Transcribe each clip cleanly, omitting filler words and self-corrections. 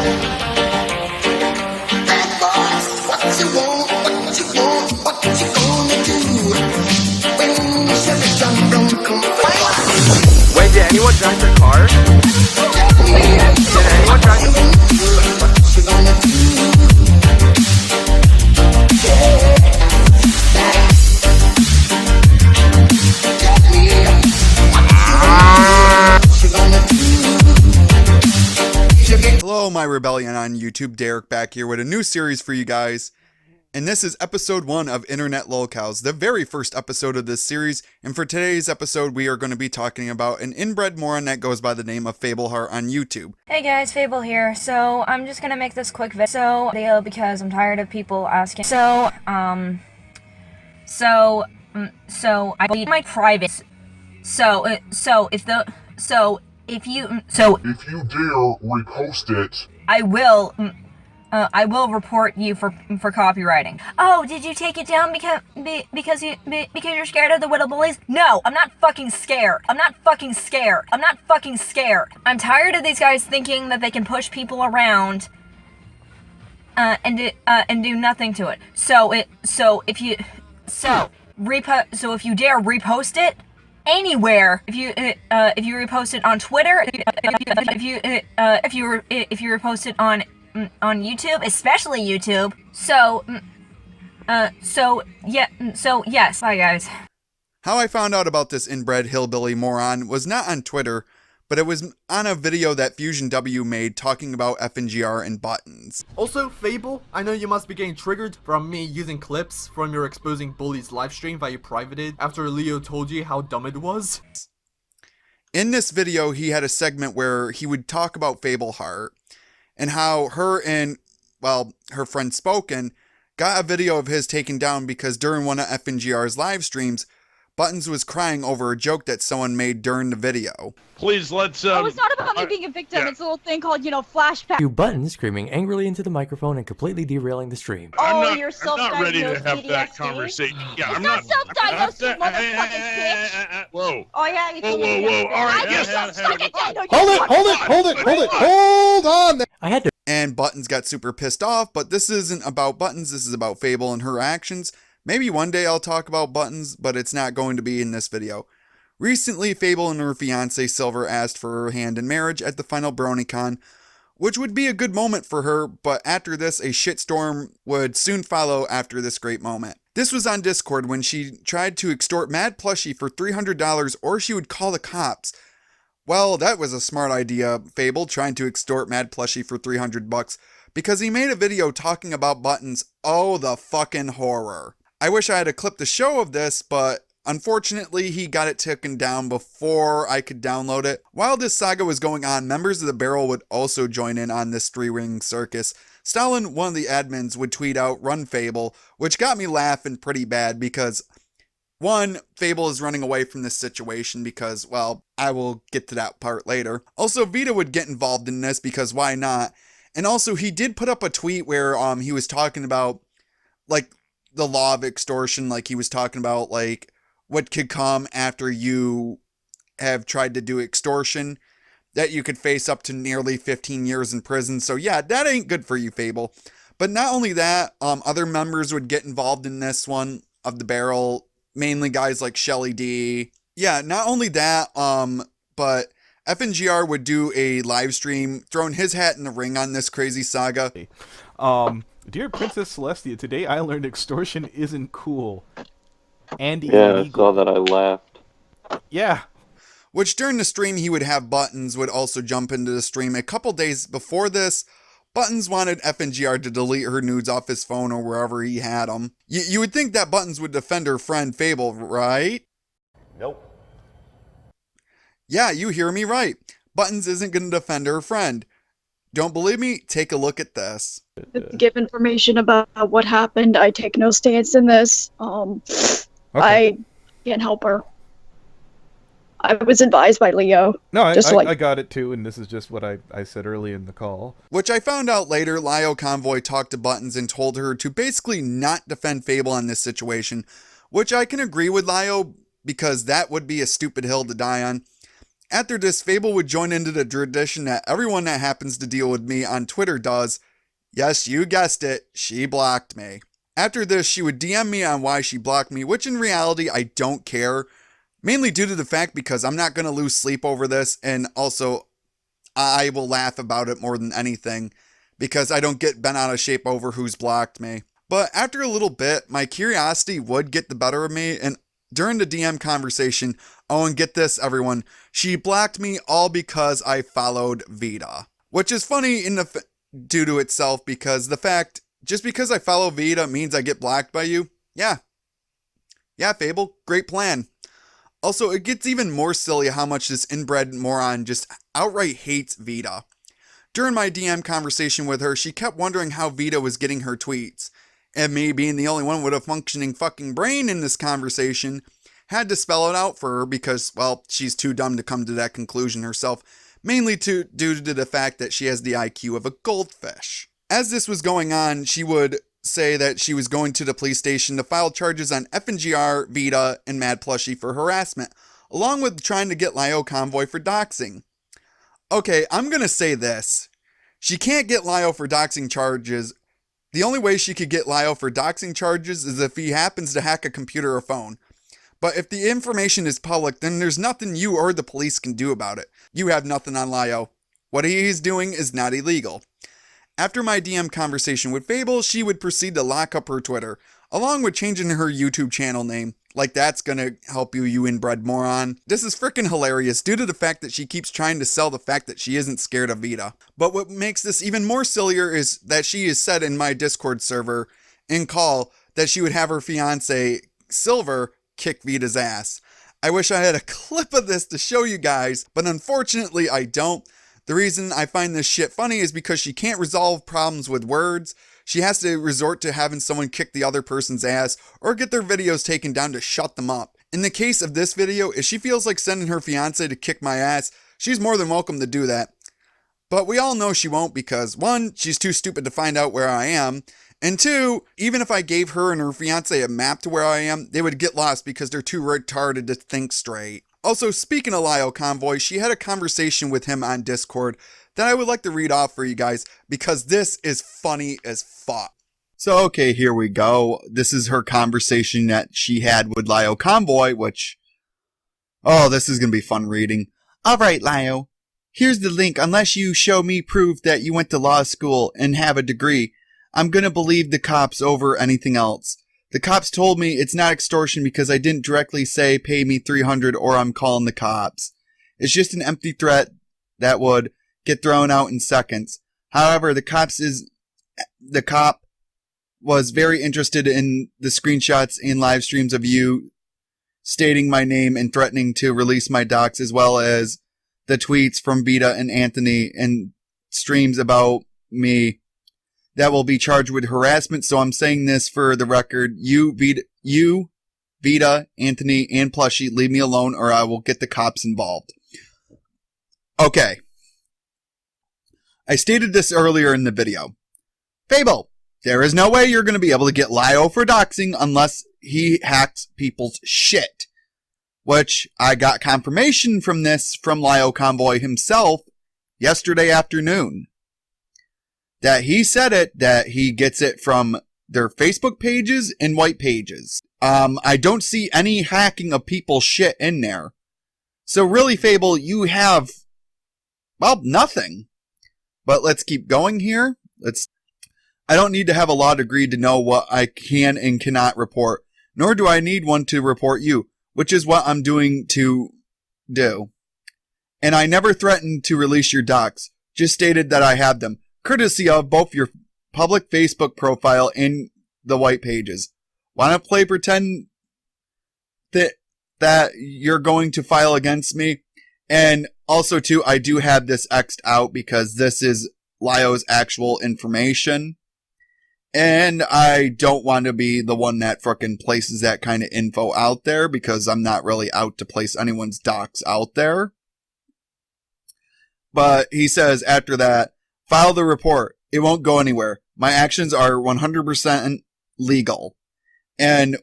Wait, did anyone drive their car? Did anyone drive Hello, my rebellion on YouTube. Derek back here with a new series for you guys. And this is episode 1 of Internet Lolcows, the very first episode of this series. And for today's episode, we are going to be talking about an inbred moron that goes by the name of Fable Heart on YouTube. Hey guys, Fable here. So I'm just gonna make this quick video because I'm tired of people asking. So I delete my private. If you dare repost it, I will report you for copywriting. Oh, did you take it down because you're scared of the widow bullies? No, I'm not fucking scared. I'm not fucking scared. I'm tired of these guys thinking that they can push people around and do nothing to it. So if you dare repost it anywhere, if you repost it on Twitter, if you repost it on YouTube, especially YouTube. Yes. Bye, guys. How I found out about this inbred hillbilly moron was not on Twitter, but it was on a video that Fusion W made talking about FNGR and buttons. Also, Fable, I know you must be getting triggered from me using clips from your exposing bullies livestream that you privated after Leo told you how dumb it was. In this video, he had a segment where he would talk about Fable Heart and how her and, well, her friend Spoken got a video of his taken down because during one of FNGR's live streams, Buttons was crying over a joke that someone made during the video. Please, let's, Oh, it's not about me being a victim, yeah. It's a little thing called, flashback. You Buttons screaming angrily into the microphone and completely derailing the stream. You're I'm not ready to self-diagnosed have that ADHD? conversation. Yeah, It's I'm not self-diagnosed, you I'm motherfucking bitch! Whoa. Oh yeah, you told me Whoa, yesterday. all right, I yeah, just yeah, suck yeah. it down. No, Hold you it, suck hold it, hold it, hold it, hold on! I had to. And Buttons got super pissed off, but this isn't about Buttons, this is about Fable and her actions. Maybe one day I'll talk about Buttons, but it's not going to be in this video. Recently, Fable and her fiancé Silver asked for her hand in marriage at the final BronyCon, which would be a good moment for her, but after this, a shitstorm would soon follow after this great moment. This was on Discord when she tried to extort Mad Plushie for $300 or she would call the cops. Well, that was a smart idea, Fable, trying to extort Mad Plushie for $300 because he made a video talking about Buttons. Oh, the fucking horror. I wish I had a clip to show of this, but unfortunately, he got it taken down before I could download it. While this saga was going on, members of the Barrel would also join in on this three-ring circus. Stalin, one of the admins, would tweet out, "Run Fable," which got me laughing pretty bad because, one, Fable is running away from this situation because, well, I will get to that part later. Also, Vita would get involved in this because why not? And also, he did put up a tweet where he was talking about, like, the law of extortion, like he was talking about, like, what could come after you have tried to do extortion, that you could face up to nearly 15 years in prison. So yeah, that ain't good for you, Fable. But not only that, other members would get involved in this one of the Barrel, mainly guys like Shelly D. Yeah, not only that, but FNGR would do a live stream, throwing his hat in the ring on this crazy saga. Dear Princess Celestia, today I learned extortion isn't cool. And yeah, illegal. I saw that, I laughed. Yeah. Which during the stream he would have Buttons would also jump into the stream. A couple days before this, Buttons wanted FNGR to delete her nudes off his phone or wherever he had them. You would think that Buttons would defend her friend Fable, right? Nope. Yeah, you hear me right. Buttons isn't going to defend her friend. Don't believe me? Take a look at this. Give information about what happened. I take no stance in this. I can't help her. I was advised by Leo. No, I got it too, and this is just what I said early in the call. Which I found out later, Lio Convoy talked to Buttons and told her to basically not defend Fable on this situation, which I can agree with Lio, because that would be a stupid hill to die on. After this, Fable would join into the tradition that everyone that happens to deal with me on Twitter does. Yes, you guessed it, she blocked me. After this, she would DM me on why she blocked me, which in reality, I don't care. Mainly due to the fact because I'm not going to lose sleep over this, and also I will laugh about it more than anything because I don't get bent out of shape over who's blocked me. But after a little bit, my curiosity would get the better of me, and during the DM conversation, oh, and get this, everyone, she blocked me all because I followed Vita. Which is funny due to itself, because the fact, just because I follow Vita means I get blocked by you? Yeah, Fable, great plan. Also, it gets even more silly how much this inbred moron just outright hates Vita. During my DM conversation with her, she kept wondering how Vita was getting her tweets. And me, being the only one with a functioning fucking brain in this conversation, had to spell it out for her because, well, she's too dumb to come to that conclusion herself, mainly due to the fact that she has the IQ of a goldfish. As this was going on, she would say that she was going to the police station to file charges on FNGR, Vita, and Mad Plushie for harassment, along with trying to get Lio Convoy for doxing. Okay, I'm gonna say this. She can't get Lio for doxing charges. The only way she could get Lio for doxing charges is if he happens to hack a computer or phone. But if the information is public, then there's nothing you or the police can do about it. You have nothing on Lio. What he is doing is not illegal. After my DM conversation with Fable, she would proceed to lock up her Twitter, along with changing her YouTube channel name. Like that's gonna help you inbred moron. This is freaking hilarious due to the fact that she keeps trying to sell the fact that she isn't scared of Vita. But what makes this even more sillier is that she has said in my Discord server, in call, that she would have her fiance, Silver, kick Vita's ass. I wish I had a clip of this to show you guys, but unfortunately I don't. The reason I find this shit funny is because she can't resolve problems with words. She has to resort to having someone kick the other person's ass or get their videos taken down to shut them up. In the case of this video, if she feels like sending her fiance to kick my ass, she's more than welcome to do that. But we all know she won't because 1, she's too stupid to find out where I am, and 2, even if I gave her and her fiance a map to where I am, they would get lost because they're too retarded to think straight. Also, speaking of Lio Convoy, she had a conversation with him on Discord that I would like to read off for you guys because this is funny as fuck. So, okay, here we go. This is her conversation that she had with Lio Convoy, which, oh, this is going to be fun reading. Alright, Lio. Here's the link. Unless you show me proof that you went to law school and have a degree, I'm going to believe the cops over anything else. The cops told me it's not extortion because I didn't directly say pay me $300 or I'm calling the cops. It's just an empty threat that would get thrown out in seconds. However, the cop was very interested in the screenshots and live streams of you stating my name and threatening to release my docs, as well as the tweets from Vita and Anthony and streams about me that will be charged with harassment. So I'm saying this for the record. You, Vita, Anthony, and Plushie, leave me alone or I will get the cops involved. Okay. I stated this earlier in the video. Fable, there is no way you're going to be able to get Lio for doxing unless he hacks people's shit. Which I got confirmation from this from Lio Convoy himself yesterday afternoon. That he said it, that he gets it from their Facebook pages and white pages. I don't see any hacking of people's shit in there. So really, Fable, you have, well, nothing. But let's keep going here. I don't need to have a law degree to know what I can and cannot report, nor do I need one to report you, which is what I'm doing to do. And I never threatened to release your docs, just stated that I have them, courtesy of both your public Facebook profile and the white pages. Want to play pretend that you're going to file against me? And also, too, I do have this X'd out because this is Lio's actual information. And I don't want to be the one that frickin' places that kind of info out there because I'm not really out to place anyone's docs out there. But he says after that, file the report. It won't go anywhere. My actions are 100% legal. And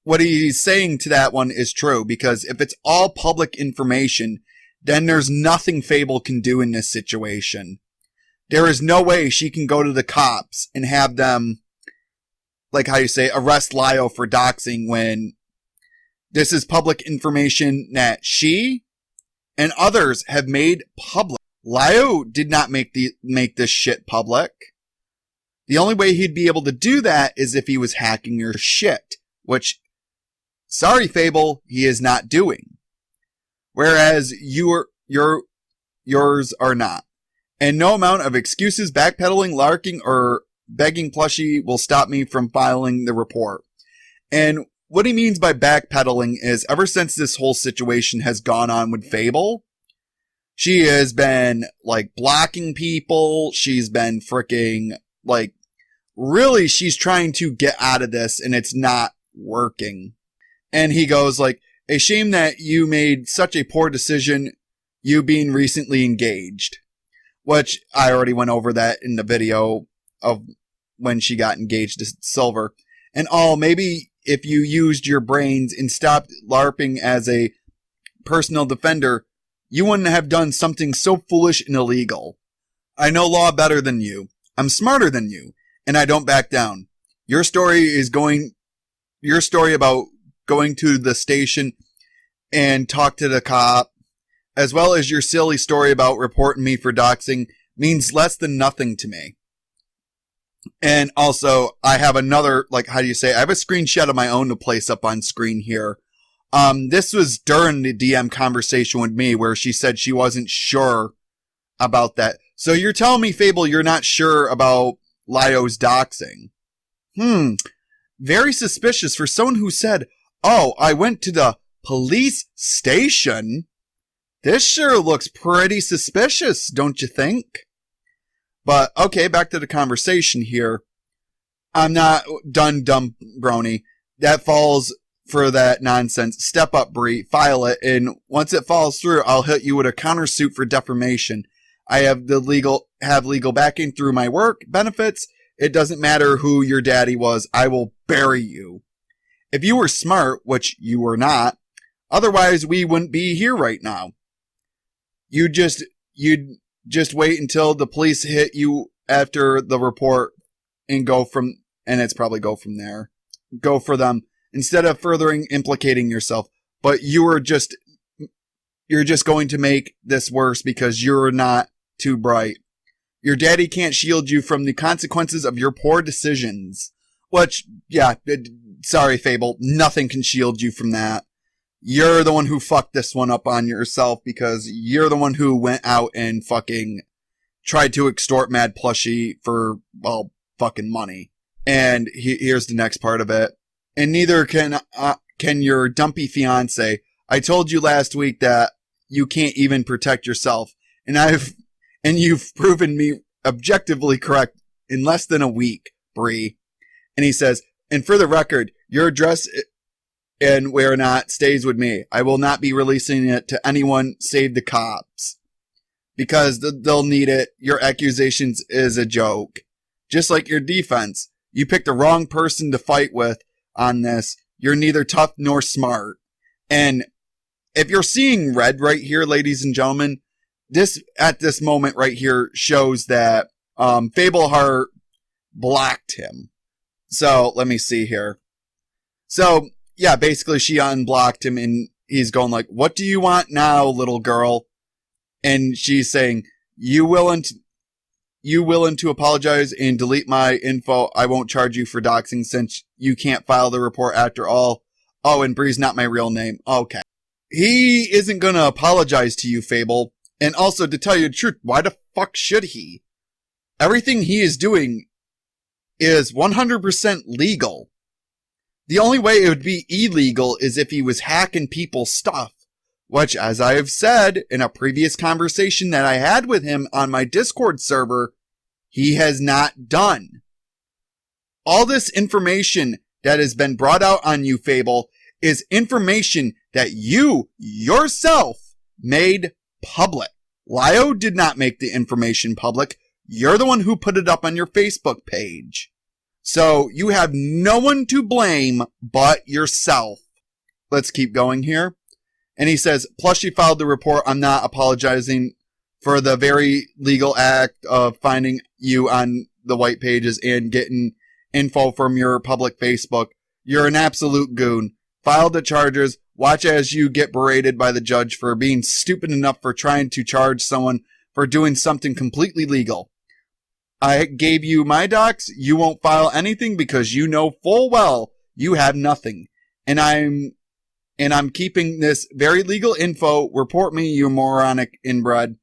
what he's saying to that one is true because if it's all public information, then there's nothing Fable can do in this situation. There is no way she can go to the cops and have them, like how you say, arrest Lio for doxing when this is public information that she and others have made public. Lio did not make this shit public. The only way he'd be able to do that is if he was hacking your shit, which, sorry Fable, he is not doing. Whereas yours are not. And no amount of excuses, backpedaling, larking, or begging plushie will stop me from filing the report. And what he means by backpedaling is ever since this whole situation has gone on with Fable, she has been, like, blocking people. She's been freaking, like, really, she's trying to get out of this, and it's not working. And he goes, like, a shame that you made such a poor decision, you being recently engaged. Which, I already went over that in the video of when she got engaged to Silver. And maybe if you used your brains and stopped LARPing as a personal defender, you wouldn't have done something so foolish and illegal. I know law better than you. I'm smarter than you, and I don't back down. Your story about going to the station and talk to the cop, as well as your silly story about reporting me for doxing, means less than nothing to me. And also, I have another, like, how do you say, I have a screenshot of my own to place up on screen here. This was during the DM conversation with me where she said she wasn't sure about that. So you're telling me, Fable, you're not sure about Lio's doxing? Very suspicious for someone who said, oh, I went to the police station. This sure looks pretty suspicious, don't you think? But, okay, back to the conversation here. I'm not done, dumb brony. That falls for that nonsense. Step up, Bree. File it, and once it falls through, I'll hit you with a countersuit for defamation. I have legal backing through my work, benefits. It doesn't matter who your daddy was. I will bury you. If you were smart, which you were not, otherwise we wouldn't be here right now. You'd just wait until the police hit you after the report and it's probably go from there. Go for them instead of furthering implicating yourself. But you're just going to make this worse because you're not too bright. Your daddy can't shield you from the consequences of your poor decisions. Which, yeah, sorry, Fable, nothing can shield you from that. You're the one who fucked this one up on yourself because you're the one who went out and fucking tried to extort Mad Plushie for, well, fucking money. And here's the next part of it. And neither can your dumpy fiance. I told you last week that you can't even protect yourself. And you've proven me objectively correct in less than a week, Bree. And he says, and for the record, your address and where or not stays with me. I will not be releasing it to anyone save the cops. Because they'll need it. Your accusations is a joke. Just like your defense. You picked the wrong person to fight with on this. You're neither tough nor smart. And if you're seeing red right here, ladies and gentlemen, this at this moment right here shows that Fable Heart blocked him. So let me see here. So yeah, basically she unblocked him and he's going like, what do you want now, little girl? And she's saying, you willing to apologize and delete my info? I won't charge you for doxing since you can't file the report after all. Oh, and Bree's not my real name. Okay. He isn't going to apologize to you, Fable. And also, to tell you the truth, why the fuck should he? Everything he is doing is 100% legal. The only way it would be illegal is if he was hacking people's stuff, which, as I have said in a previous conversation that I had with him on my Discord server, he has not done. All this information that has been brought out on you, Fable, is information that you yourself made public. Lio did not make the information public. You're the one who put it up on your Facebook page. So you have no one to blame but yourself. Let's keep going here. And he says, plus she filed the report. I'm not apologizing for the very legal act of finding you on the white pages and getting info from your public Facebook. You're an absolute goon. File the charges. Watch as you get berated by the judge for being stupid enough for trying to charge someone for doing something completely legal. I gave you my docs. You won't file anything because you know full well you have nothing. And I'm keeping this very legal info. Report me, you moronic inbred.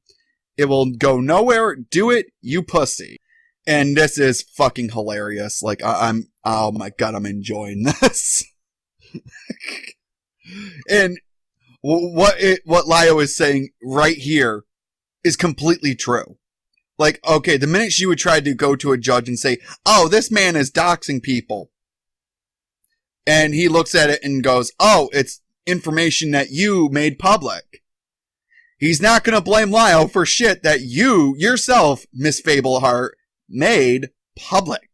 It will go nowhere. Do it, you pussy. And this is fucking hilarious. Like, oh my god, I'm enjoying this. And what Lio is saying right here is completely true. Like, okay, the minute she would try to go to a judge and say, oh, this man is doxing people. And he looks at it and goes, oh, it's information that you made public. He's not going to blame Lio for shit that you, yourself, Miss Fable Heart, made public.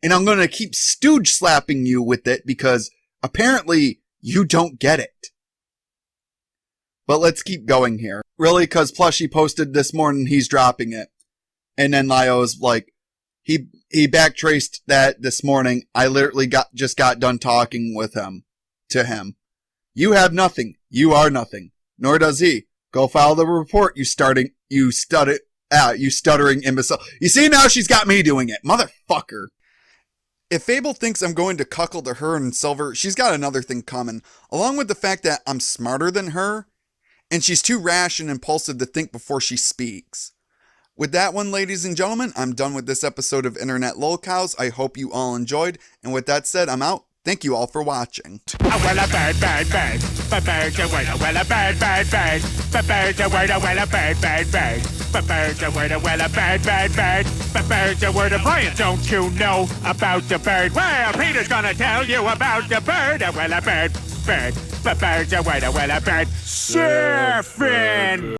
And I'm going to keep stooge slapping you with it because apparently you don't get it. But let's keep going here. Really, because Plushy posted this morning he's dropping it. And then Lio's like, he backtraced that this morning. I literally just got done talking with him. To him. You have nothing. You are nothing. Nor does he. Go file the report, you stuttering imbecile. You see, now she's got me doing it. Motherfucker. If Fable thinks I'm going to cuckold to her and Silver, she's got another thing coming. Along with the fact that I'm smarter than her, and she's too rash and impulsive to think before she speaks. With that one, ladies and gentlemen, I'm done with this episode of Internet Lolcows. I hope you all enjoyed. And with that said, I'm out. Thank you all for watching. Don't you know about the bird? Well, Peter's gonna tell you about the bird. Well, a bird. Surfing.